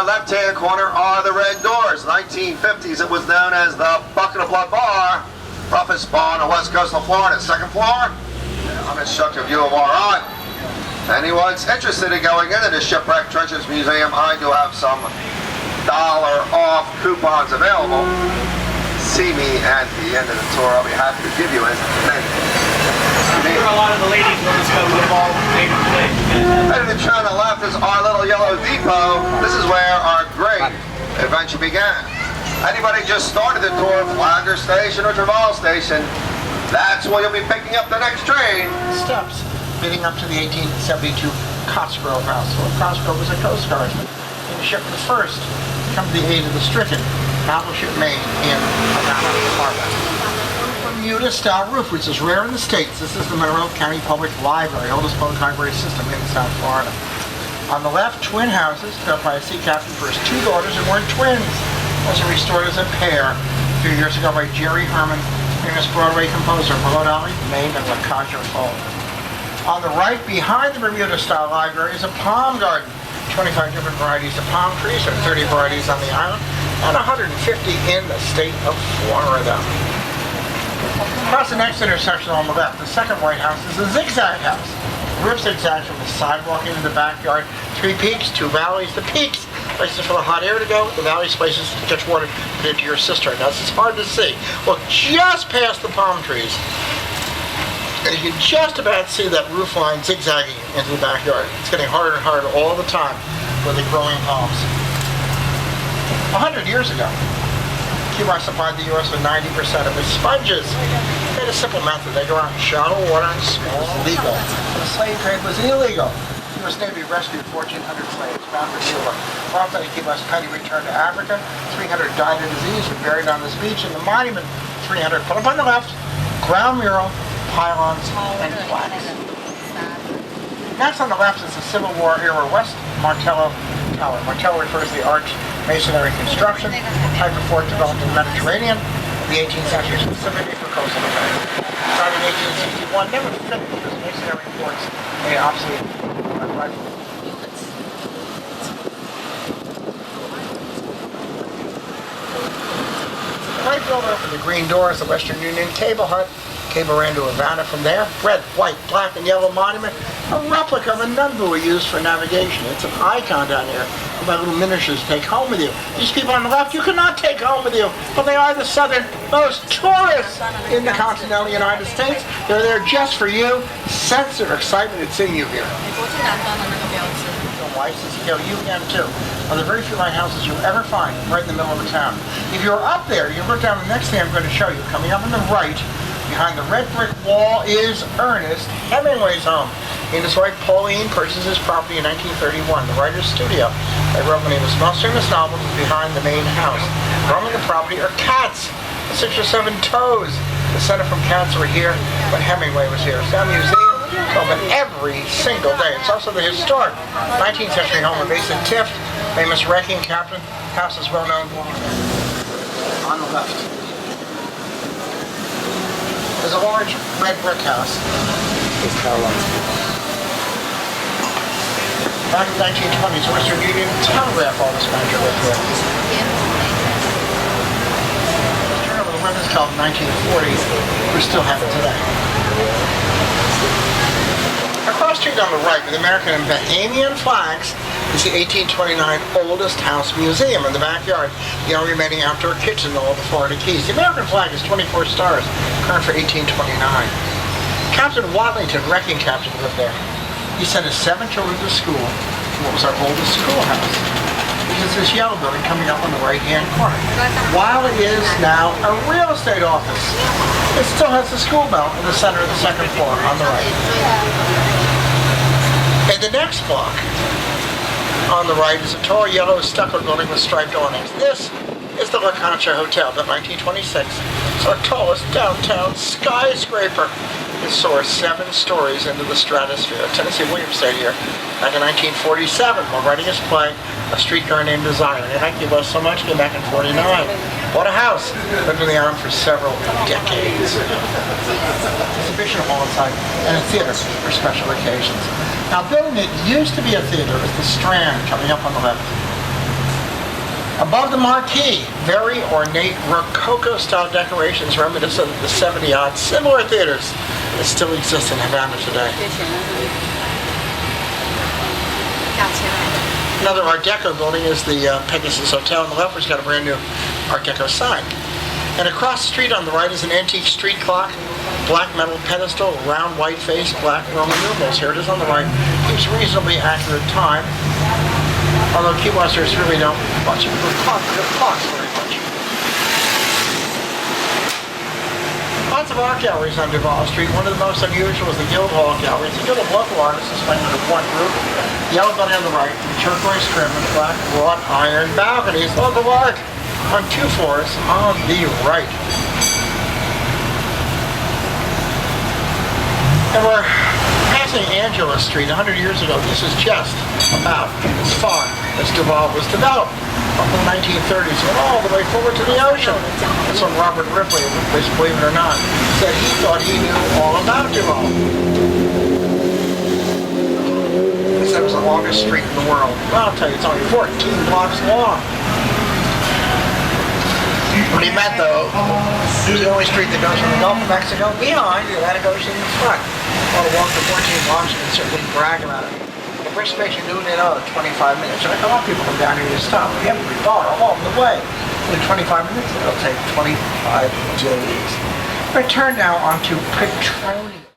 left-hand corner are the red doors. 1950s, it was known as the Bucket of Blood Bar. Roughest bar on the west coast of Florida. Second floor, unobstructed view of our art. Anyone's interested in going into the Shipwreck Treasures Museum, I do have some $1 off coupons available. See me at the end of the tour. I'll be happy to give you it. I'm sure a lot of the ladies will just go with all favorite places. Right in the tree on the left is our little yellow depot. This is where our great adventure began. Anybody just started the tour, Flagler Station or Travail Station, that's where you'll be picking up the next train. Steps leading up to the 1872 Cottsgrove House. Well, Cottsgrove was a Coast Guardsman. He was shipped the first to come to the aid of the stricken battleship Maine in Havana Harbor. Bermuda-style roof, which is rare in the States. This is the Monroe County Public Library, oldest public library system in South Florida. On the left, twin houses built by a sea captain for his two daughters who weren't twins. Those are restored as a pair a few years ago by Jerry Herman, famous Broadway composer, Below Dolly, Maine, and La Caja Fall. On the right, behind the Bermuda-style library, is a palm garden. 25 different varieties of palm trees, or 30 varieties on the island, and 150 in the state of Florida. Across the next intersection on the left, the second White House is a zigzag house. Roof zigzags from the sidewalk into the backyard. 3 peaks, 2 valleys. The peaks, places for the hot air to go. The valleys, places to catch water put into your cistern. Now, this is hard to see. Well, just past the palm trees, and you can just about see that roof line zigzagging into the backyard. It's getting harder and harder all the time with the growing palms. 100 years ago, Cuba supplied the U.S. with 90% of its sponges. They had a simple method. They go out and shower water and small legal. The slave trade was illegal. The U.S. Navy rescued 1,400 slaves bound for Cuba. While many Cuba's petty returned to Africa, 300 died of disease and buried on this beach. And the monument, 300 put up on the left, ground mural, pylons, and flags. Next on the left is the Civil War era West Martello Tower. Martello refers to the arch masonry construction, type of fort developed in the Mediterranean in the 18th century, specifically for coastal defense. Started in 1861, never finished because masonry forts made obsolete rifles. The right building opened the green doors, the Western Union Cable Hut. Cable ran to Havana from there. Red, white, black, and yellow monument. A replica of a nunbuoy used for navigation. It's an icon down here. My little miniatures to take home with you. These people on the left you cannot take home with you, but they are the southernmost tourists in the continental United States. They're there just for you. Sense their excitement at seeing you here. You can too. One of the very few lighthouses you'll ever find right in the middle of the town. If you're up there, you look down the next thing I'm going to show you. Coming up on the right, behind the red brick wall is Ernest Hemingway's home. In his wife Pauline purchased his property in 1931, the writer's studio. They wrote when he was mastering his novel behind the main house. Roaming the property are cats, 6 or 7 toes. Descended from cats were here when Hemingway was here. It's now a museum open every single day. It's also the historic 19th century home of Mason Tift, famous wrecking captain. House is well known on the left. There's a large red brick house. Back in the 1920s, Western Union Telegraph office manager lived here. The Journal of the Women's Club in 1940, we still have it today. Across the street on the right, with American and Bahamian flags, is the 1829 Oldest House Museum in the backyard, the only remaining outdoor kitchen in all the Florida Keys. The American flag is 24 stars, current for 1829. Captain Waddington, wrecking captain, lived there. He sent his 7 children to school in what was our oldest schoolhouse, which is this yellow building coming up on the right-hand corner. While it is now a real estate office, it still has the school bell in the center of the second floor on the right. In the next block, on the right, is a tall yellow stucco building with striped awnings. This is the La Concha Hotel, built in 1926. It's our tallest downtown skyscraper. It soars 7 stories into the stratosphere. Tennessee Williams stayed here back in 1947 while writing his play, A Streetcar Named Desire. They liked you both so much, came back in 49. Bought a house, lived on the island for several decades. Exhibition hall inside and a theater for special occasions. Now, building it used to be a theater is the Strand coming up on the left. Above the marquee, very ornate Rococo-style decorations reminiscent of the 70-odd similar theaters that still exist in Havana today. Another Art Deco building is the Pegasus Hotel on the left, which got a brand new Art Deco sign. And across the street on the right is an antique street clock, black metal pedestal, round white face, black Roman numerals. Here it is on the right. Keeps reasonably accurate time. Although Key Westers really don't watch it with clocks very much. Lots of art galleries on Duval Street. One of the most unusual is the Guildhall Gallery. It's a guild of local artists displaying under one roof. Yellow building on the right, turquoise trim and black wrought iron balconies. Local art on 2 floors on the right. And we're passing Angela Street. 100 years ago, this is just about as far as Duval was developed. Up in the 1930s, went all the way forward to the ocean. That's when Robert Ripley, believe it or not, said he thought he knew all about Duval. He said it was the longest street in the world. Well, I'll tell you, it's only 14 blocks long. What he meant, though, it's the only street that goes from the Gulf of Mexico behind the Atlantic Ocean in front. Well, to walk the 14 blocks, you can certainly brag about it. The first makes you noon in 25 minutes. And a lot of people come down here to stop. We have to be bought along the way. In 25 minutes, it'll take 25 days. We're turn now onto Petronia.